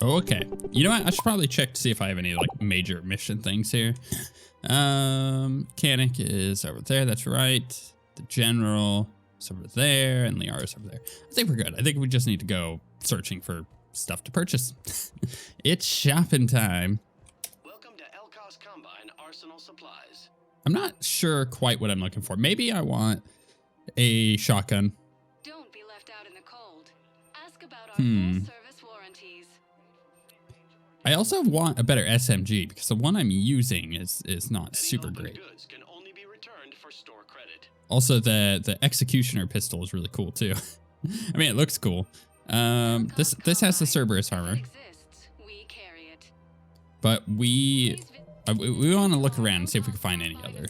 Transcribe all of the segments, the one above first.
Oh, okay. You know what? I should probably check to see if I have any like major mission things here. Mechanic is over there. That's right. The general is over there, and Liara's over there. I think we're good. I think we just need to go searching for stuff to purchase. It's shopping time. Welcome to Ekoss Combine Arsenal Supplies. I'm not sure quite what I'm looking for. Maybe I want a shotgun. Don't be left out in the cold. Ask about our full service warranties. I also want a better SMG because the one I'm using is not super great. Goods can only be returned for store credit. Also, the Executioner pistol is really cool too. I mean, it looks cool. This has the Cerberus armor, We carry it. but we want to look around and see if we can find any other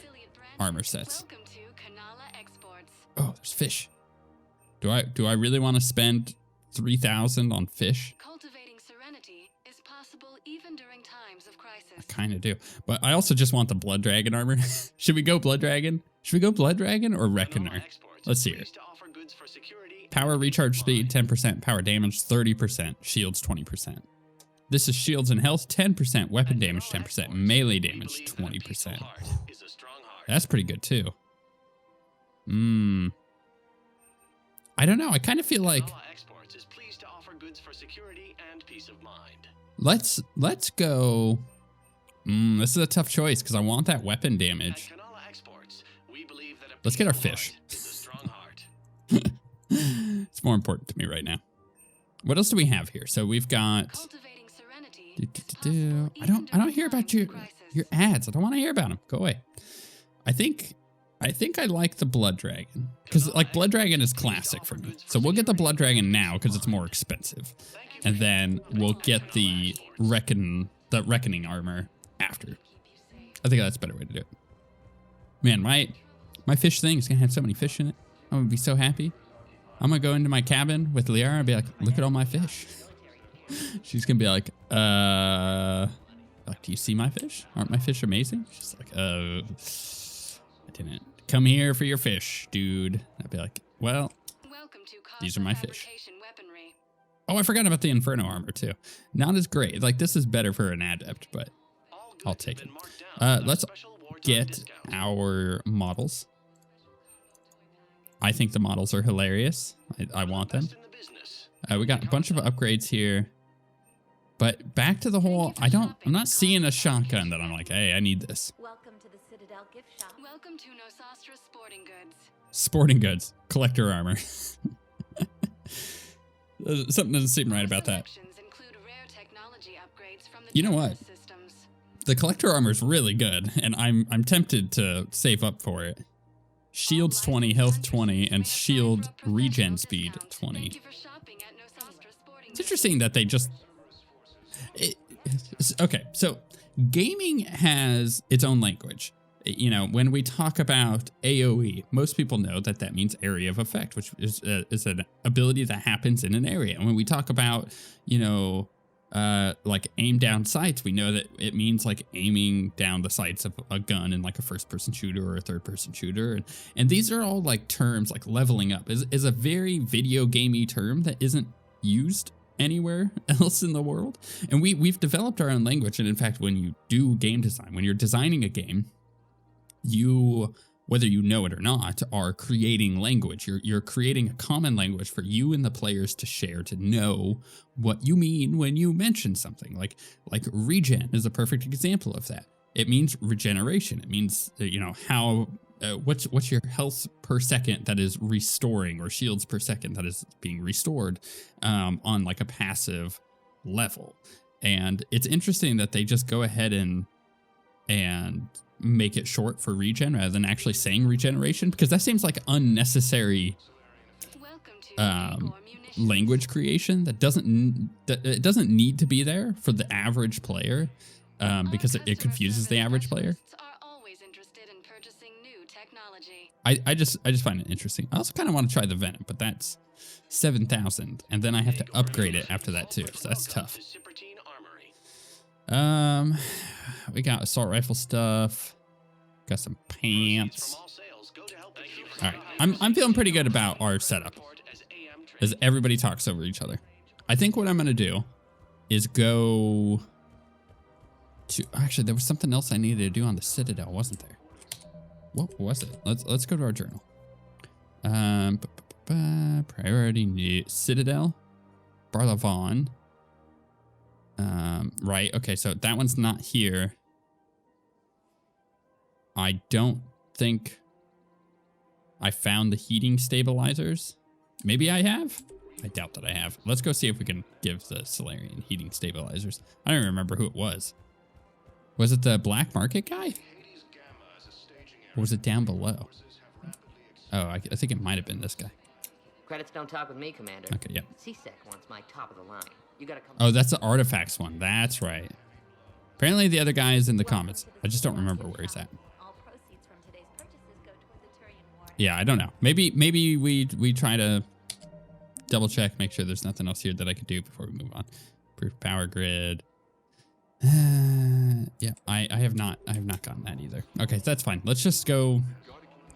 armor sets. Welcome to Kanala Exports. Oh, there's fish. Do I really want to spend 3,000 on fish? Cultivating serenity is possible even during times of crisis. I kind of do, but I also just want the Blood Dragon armor. Should we go Blood Dragon? Should we go Blood Dragon or Reckoner? Let's see here. Power recharge speed 10%, power damage 30%, shields 20%. This is shields and health 10%, weapon damage 10%, melee damage 20%. That's pretty good too. I don't know. I kind of feel like let's go. This is a tough choice because I want that weapon damage. Let's get our fish. It's more important to me right now. What else do we have here? So we've got. I don't hear about your ads. I don't want to hear about them. Go away. I think I like the Blood Dragon because like Blood Dragon is classic for me. So we'll get the Blood Dragon now because it's more expensive, and then we'll get the Reckoning armor after. I think that's a better way to do it. Man, my fish thing is gonna have so many fish in it. I'm gonna be so happy. I'm gonna go into my cabin with Liara and be like, look at all my fish. She's gonna be like, do you see my fish? Aren't my fish amazing? She's like, I didn't come here for your fish, dude. I'd be like, well, these are my fish. Oh, I forgot about the Inferno armor too. Not as great. Like this is better for an adept, but I'll take it. Let's get our models. I think the models are hilarious. I want them. We got a bunch of upgrades here. But back to the whole, I'm not seeing a shotgun that I'm like, hey, I need this. Welcome to the Citadel gift shop. Welcome to Nosastra Sporting Goods. Sporting goods, collector armor. Something doesn't seem right about that. You know what? The collector armor is really good, and I'm tempted to save up for it. Shields 20, health 20, and shield regen speed 20. It's interesting that they just... okay, so gaming has its own language. You know, when we talk about AoE, most people know that that means area of effect, which is an ability that happens in an area. And when we talk about, you know, like aim down sights, we know that it means like aiming down the sights of a gun in like a first person shooter or a third person shooter. And these are all like terms like leveling up is a very video gamey term that isn't used anywhere else in the world. And we've developed our own language. And in fact, when you do game design, when you're designing a game, you, whether you know it or not, are creating language. You're creating a common language for you and the players to share, to know what you mean when you mention something. Like regen is a perfect example of that. It means regeneration. It means, you know, how what's your health per second that is restoring, or shields per second that is being restored on like a passive level. And it's interesting that they just go ahead and make it short for regen rather than actually saying regeneration, because that seems like unnecessary language creation that doesn't need to be there for the average player, because it confuses the average player. I just find it interesting. I also kind of want to try the Venom, but that's 7,000, and then I have to upgrade it after that too, so that's tough. We got assault rifle stuff. Got some pants. All right, I'm feeling pretty good about our setup, as everybody talks over each other. I think what I'm gonna do is go to, actually, there was something else I needed to do on the Citadel, wasn't there? What was it? Let's go to our journal. Priority new Citadel, Barlavon. Right. Okay. So that one's not here. I don't think I found the heating stabilizers. Maybe I have. I doubt that I have. Let's go see if we can give the Solarian heating stabilizers. I don't even remember who it was. Was it the black market guy? Or was it down below? Oh, I think it might have been this guy. Credits don't talk with me, Commander. Okay, yeah. CSEC wants my top of the line. You gotta come. Oh, that's the artifacts one. That's right. Apparently the other guy is in the comments. I just don't remember where he's at. Yeah, I don't know. Maybe we try to double check, make sure there's nothing else here that I could do before we move on. Proof power grid. Yeah, I have not gotten that either. Okay, that's fine. Let's just go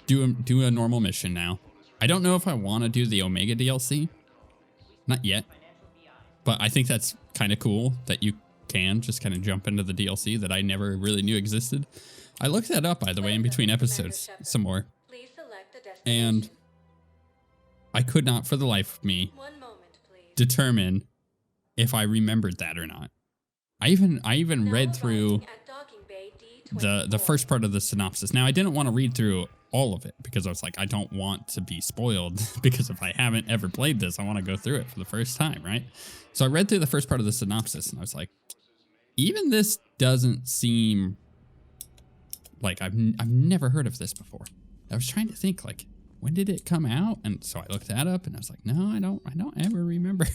do a normal mission now. I don't know if I want to do the Omega DLC. Not yet. But I think that's kind of cool that you can just kind of jump into the DLC that I never really knew existed. I looked that up, by the way, in between episodes some more. And I could not, for the life of me, determine if I remembered that or not. I even read through the first part of the synopsis. Now, I didn't want to read through all of it because I was like, I don't want to be spoiled because if I haven't ever played this, I want to go through it for the first time, right? So I read through the first part of the synopsis and I was like, even this doesn't seem like I've never heard of this before. I was trying to think, like, when did it come out? And so I looked that up and I was like, no, I don't ever remember.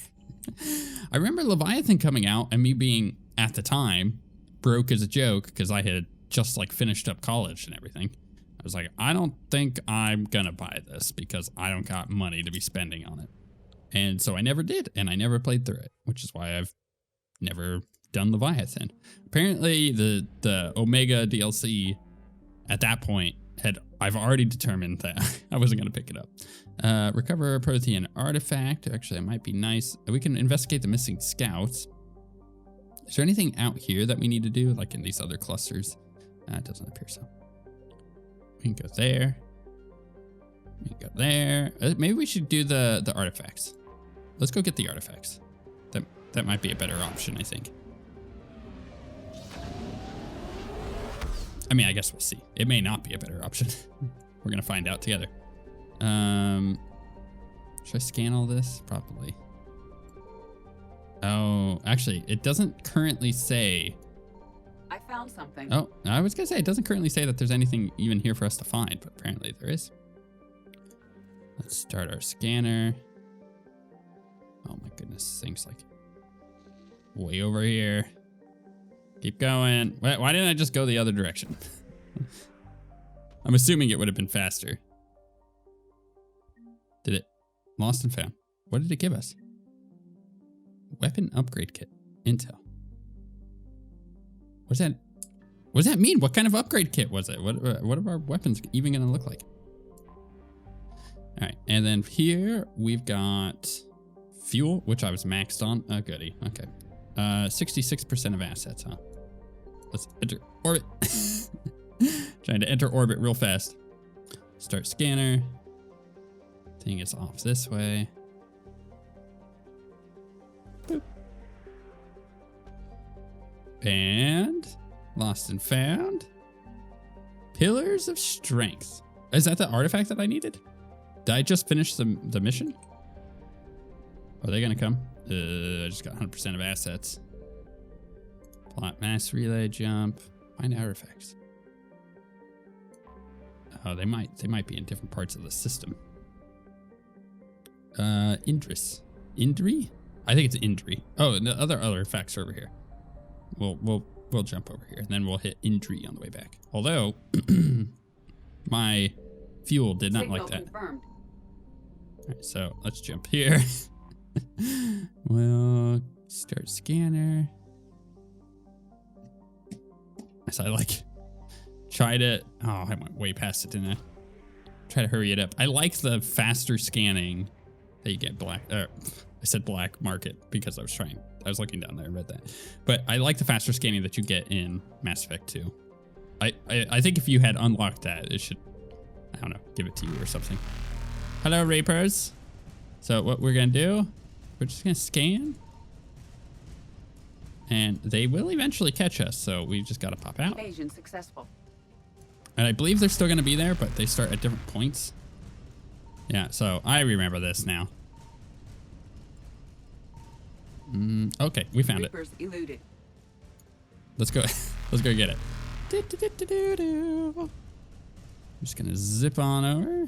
I remember Leviathan coming out and me being, at the time, broke as a joke because I had just like finished up college and everything. I was like, I don't think I'm gonna buy this because I don't got money to be spending on it. And so I never did, and I never played through it, which is why I've never done Leviathan. Apparently the Omega DLC at that point I've already determined that I wasn't going to pick it up. Recover a Prothean artifact. Actually, that might be nice. We can investigate the missing scouts. Is there anything out here that we need to do, like in these other clusters? It doesn't appear so. We can go there. We can go there. Maybe we should do the artifacts. Let's go get the artifacts. That might be a better option, I think. I mean, I guess we'll see. It may not be a better option. We're going to find out together. Should I scan all this? Probably. Oh, actually, it doesn't currently say. I found something. Oh, I was going to say, it doesn't currently say that there's anything even here for us to find, but apparently there is. Let's start our scanner. Oh my goodness, this thing's like way over here. Keep going. Why didn't I just go the other direction? I'm assuming it would have been faster. Did it? Lost and found. What did it give us? Weapon upgrade kit. Intel. What does that mean? What kind of upgrade kit was it? What are our weapons even going to look like? All right. And then here we've got fuel, which I was maxed on. Oh, goody. Okay. 66% of assets, huh? Let's enter orbit. Trying to enter orbit real fast. Start scanner. Thing is off this way. Boop. And lost and found. Pillars of Strength. Is that the artifact that I needed? Did I just finish the mission? Are they gonna come? I just got 100% of assets. Plot mass relay jump. Find artifacts. Oh, they might be in different parts of the system. Indris. Indri? I think it's Indri. Oh, and the other artifacts are over here. We'll jump over here and then we'll hit Indri on the way back. Although my fuel did not like that. Confirmed. All right, so let's jump here. We'll start scanner. As I try to, I went way past it, didn't I? Try to hurry it up. I like the faster scanning that you get black. I said black market because I was looking down there and read that. But I like the faster scanning that you get in Mass Effect 2. I think if you had unlocked that, it should, I don't know, give it to you or something. Hello, Reapers. So what we're gonna do, we're just gonna scan. And they will eventually catch us, so we just gotta pop out. Evasion successful. And I believe they're still gonna be there, but they start at different points. Yeah, so I remember this now. Okay, we found Reapers eluded. Let's go. Let's go get it. I'm just gonna zip on over.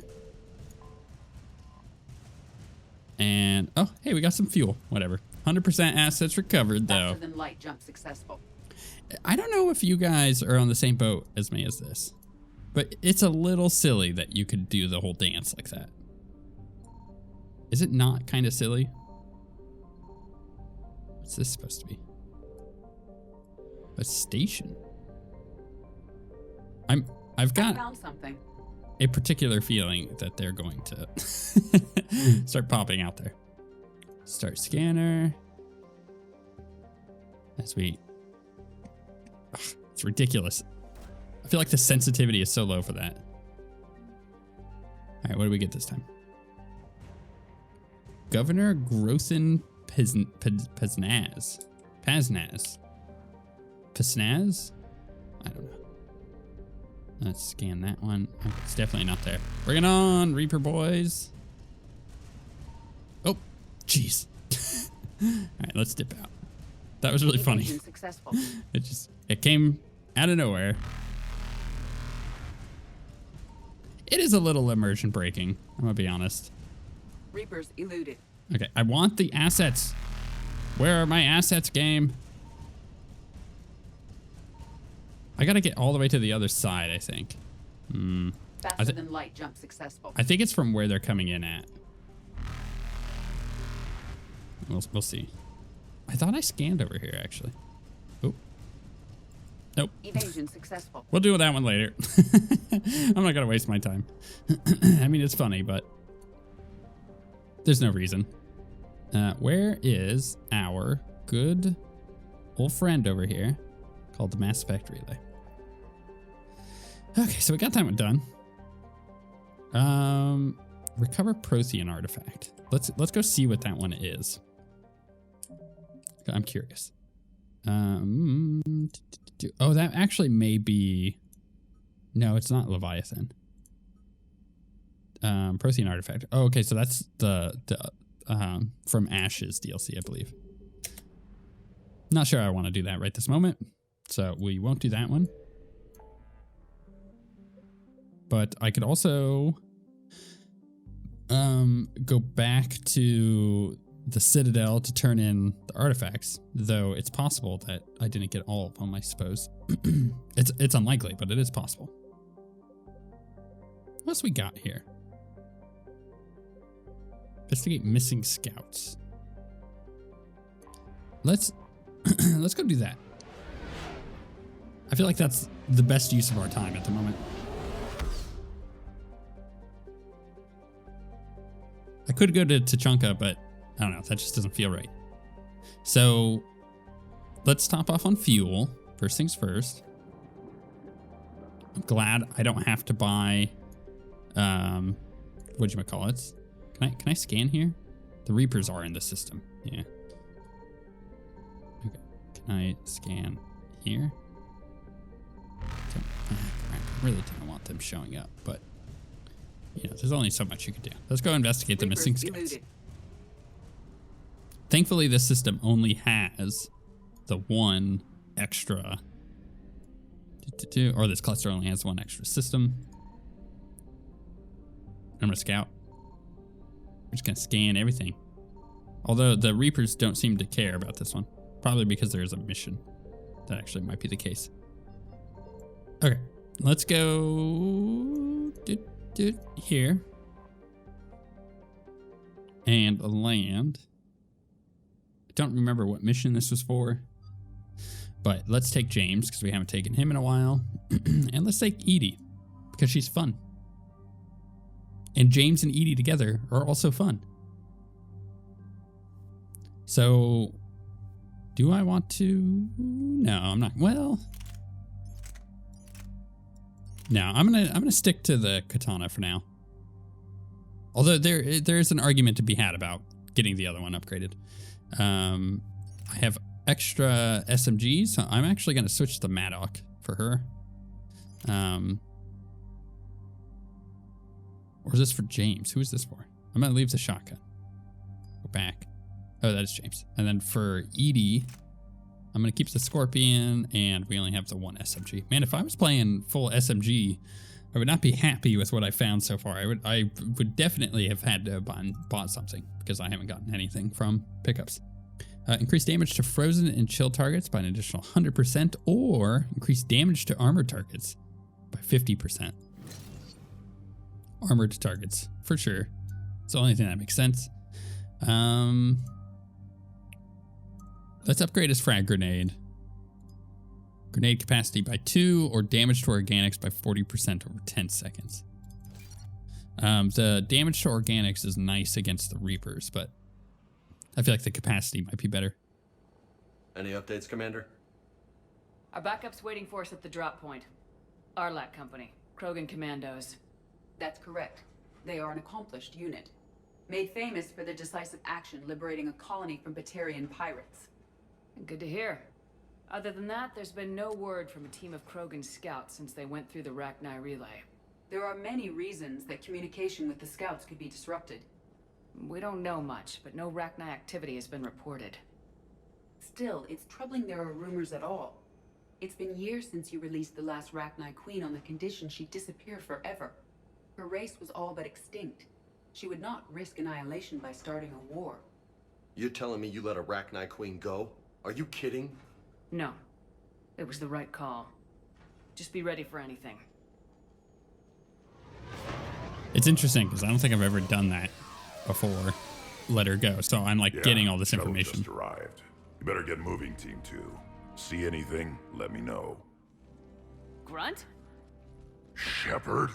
And oh, hey, we got some fuel. Whatever. 100% assets recovered, though. Faster than light jump successful. I don't know if you guys are on the same boat as me as this, but it's a little silly that you could do the whole dance like that. Is it not kind of silly? What's this supposed to be? A station. I've got I found something. a particular feeling that they're going to start popping out there. Start scanner. As we... Ugh, it's ridiculous. I feel like the sensitivity is so low for that. All right, what do we get this time? Governor Grothin Paznaz. Paznaz. Paznaz? I don't know. Let's scan that one. Oh, it's definitely not there. Bring it on, Reaper boys. Oh, jeez. All right, let's dip out. That was really funny. Successful. It came out of nowhere. It is a little immersion breaking, I'm gonna be honest. Reapers eluded. Okay, I want the assets. Where are my assets, game? I gotta get all the way to the other side, I think. Faster than light jump successful. I think it's from where they're coming in at. We'll see. I thought I scanned over here, actually. Oh. Nope. Evasion successful. We'll do that one later. I'm not gonna waste my time. I mean, it's funny, but there's no reason. Where is our good old friend over here called the Mass Effect Relay? Okay, so we got that one done. Recover Prothean artifact. Let's go see what that one is. I'm curious. Oh, that actually may be... No, it's not Leviathan. Prothean artifact. Oh, okay, so that's the from Ashes DLC, I believe. Not sure I want to do that right this moment, so we won't do that one. But I could also go back to the Citadel to turn in the artifacts, though it's possible that I didn't get all of them, I suppose. It's unlikely, but it is possible. What else we got here? Investigate missing scouts. Let's go do that. I feel like that's the best use of our time at the moment. I could go to Tachanka, but I don't know. That just doesn't feel right. So let's top off on fuel. First things first. I'm glad I don't have to buy, whatchamacallits. Can I scan here? The Reapers are in the system. Yeah. Okay. Can I scan here? Crap. I really didn't want them showing up, but you know, there's only so much you can do. Let's go investigate the missing scouts. Thankfully, this system only has the one extra, or this cluster only has one extra system. I'm gonna scout. We're just gonna scan everything. Although the Reapers don't seem to care about this one. Probably because there is a mission. That actually might be the case. Okay, let's go here. And land. I don't remember what mission this was for. But let's take James, because we haven't taken him in a while. And let's take Edie, because she's fun. And James and Edie together are also fun. So, do I want to? No, I'm not. Well, no, I'm gonna stick to the katana for now. Although there is an argument to be had about getting the other one upgraded. I have extra SMGs, so I'm actually gonna switch to Maddock for her. Or is this for James? Who is this for? I'm gonna leave the shotgun. Go back. Oh, that is James. And then for Edie, I'm gonna keep the Scorpion, and we only have the one SMG. Man, if I was playing full SMG, I would not be happy with what I found so far. I would definitely have had to have bought something because I haven't gotten anything from pickups. Increase damage to frozen and chill targets by an additional 100%, or increase damage to armored targets by 50%. Armored targets, for sure. It's the only thing that makes sense. Let's upgrade his frag grenade. Grenade capacity by 2, or damage to organics by 40% over 10 seconds. The damage to organics is nice against the Reapers, but I feel like the capacity might be better. Any updates, Commander? Our backup's waiting for us at the drop point. Arlac Company, Krogan Commandos. That's correct. They are an accomplished unit. Made famous for their decisive action liberating a colony from Batarian pirates. Good to hear. Other than that, there's been no word from a team of Krogan scouts since they went through the Rachni relay. There are many reasons that communication with the scouts could be disrupted. We don't know much, but no Rachni activity has been reported. Still, it's troubling there are rumors at all. It's been years since you released the last Rachni queen on the condition she'd disappear forever. Her race was all but extinct. She would not risk annihilation by starting a war. You telling me you let a Rachni queen go? Are you kidding? No. It was the right call. Just be ready for anything. It's interesting because I don't think I've ever done that before. Let her go. So I'm like getting all this shuttle information. Just arrived. You better get moving, Team 2. See anything? Let me know. Grunt? Shepard?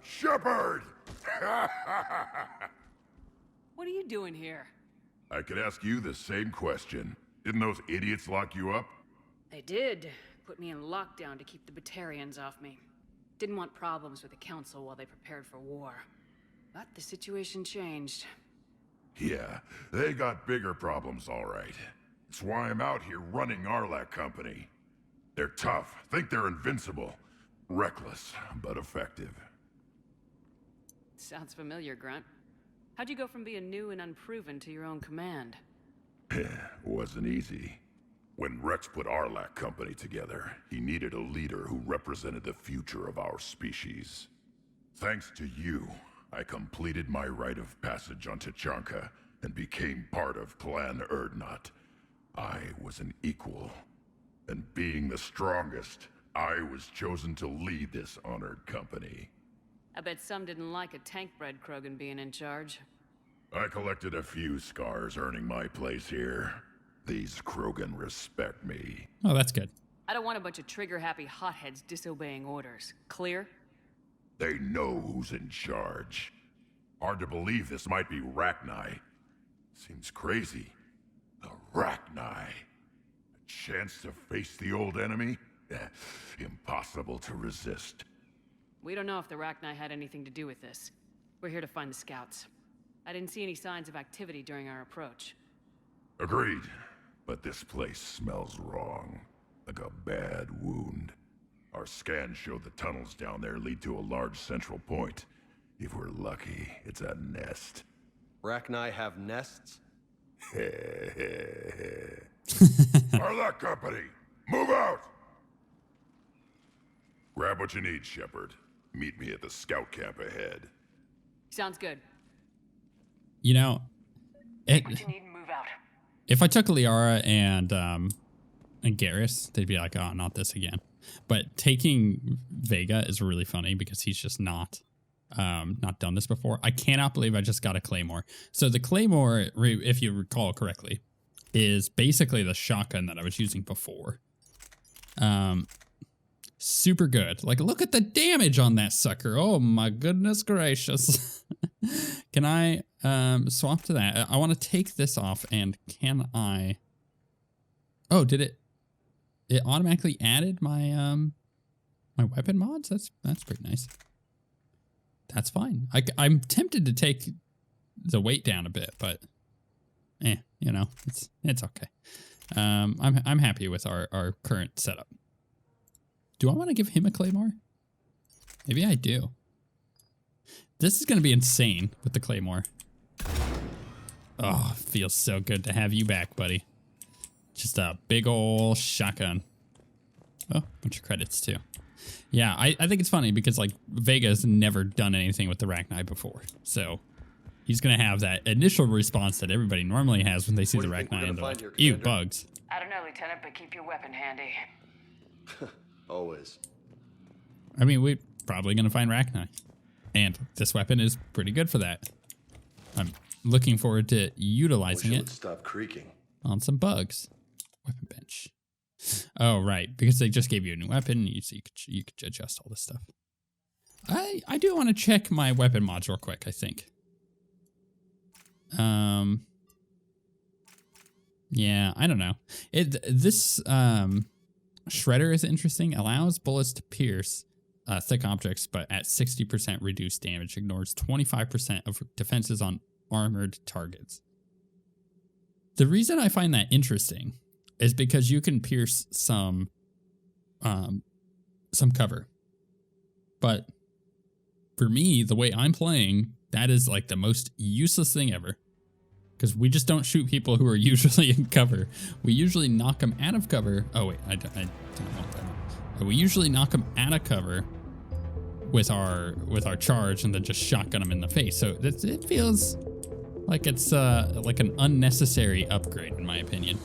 Shepard! What are you doing here? I could ask you the same question. Didn't those idiots lock you up? They did. Put me in lockdown to keep the Batarians off me. Didn't want problems with the Council while they prepared for war. But the situation changed. Yeah, they got bigger problems, all right. That's why I'm out here running Arlac Company. They're tough, think they're invincible. Reckless, but effective. Sounds familiar, Grunt. How'd you go from being new and unproven to your own command? Wasn't easy. When Rex put Arlac Company together, he needed a leader who represented the future of our species. Thanks to you, I completed my rite of passage on Tachanka and became part of Clan Urdnot. I was an equal, and being the strongest, I was chosen to lead this honored company. I bet some didn't like a tank-bred Krogan being in charge. I collected a few scars earning my place here. These Krogan respect me. Oh, that's good. I don't want a bunch of trigger-happy hotheads disobeying orders. Clear? They know who's in charge. Hard to believe this might be Rachni. Seems crazy. The Rachni. A chance to face the old enemy? Impossible to resist. We don't know if the Rachni had anything to do with this. We're here to find the scouts. I didn't see any signs of activity during our approach. Agreed. But this place smells wrong. Like a bad wound. Our scans show the tunnels down there lead to a large central point. If we're lucky, it's a nest. Rachni have nests? Arlac Company, move out! Grab what you need, Shepard. Meet me at the scout camp ahead. Sounds good. You know, What you need, move out. if I took Liara and Garrus, they'd be like, "Oh, not this again." But taking Vega is really funny because he's just not done this before. I cannot believe I just got a Claymore. So the Claymore, if you recall correctly, is basically the shotgun that I was using before. super good. Like, look at the damage on that sucker. Oh my goodness gracious. Can I swap to that? I want to take this off, and can I... Oh, did it automatically added my my weapon mods? That's pretty nice. That's fine. I'm tempted to take the weight down a bit, but you know, it's okay. I'm happy with our current setup. Do I want to give him a claymore? Maybe I do. This is going to be insane with the claymore. Oh, feels so good to have you back, buddy. Just a big ol' shotgun. Oh, bunch of credits too. Yeah, I think it's funny because like Vega's never done anything with the Rachni before. So he's going to have that initial response that everybody normally has when they see the Rachni and they're like, ew, bugs. I don't know, Lieutenant, but keep your weapon handy. Always. I mean, we're probably going to find Rachni. And this weapon is pretty good for that. I'm looking forward to utilizing it Stop creaking. on some bugs. Weapon bench. Oh, right. Because they just gave you a new weapon. You could adjust all this stuff. I do want to check my weapon mods real quick, I think. Yeah, I don't know. This shredder is interesting. Allows bullets to pierce thick objects, but at 60% reduced damage. Ignores 25% of defenses on armored targets. The reason I find that interesting is because you can pierce some cover. But for me, the way I'm playing, that is like the most useless thing ever. Because we just don't shoot people who are usually in cover. We usually knock them out of cover. Oh wait, I didn't want that. We usually knock them out of cover with our charge and then just shotgun them in the face. So it feels like it's like an unnecessary upgrade in my opinion.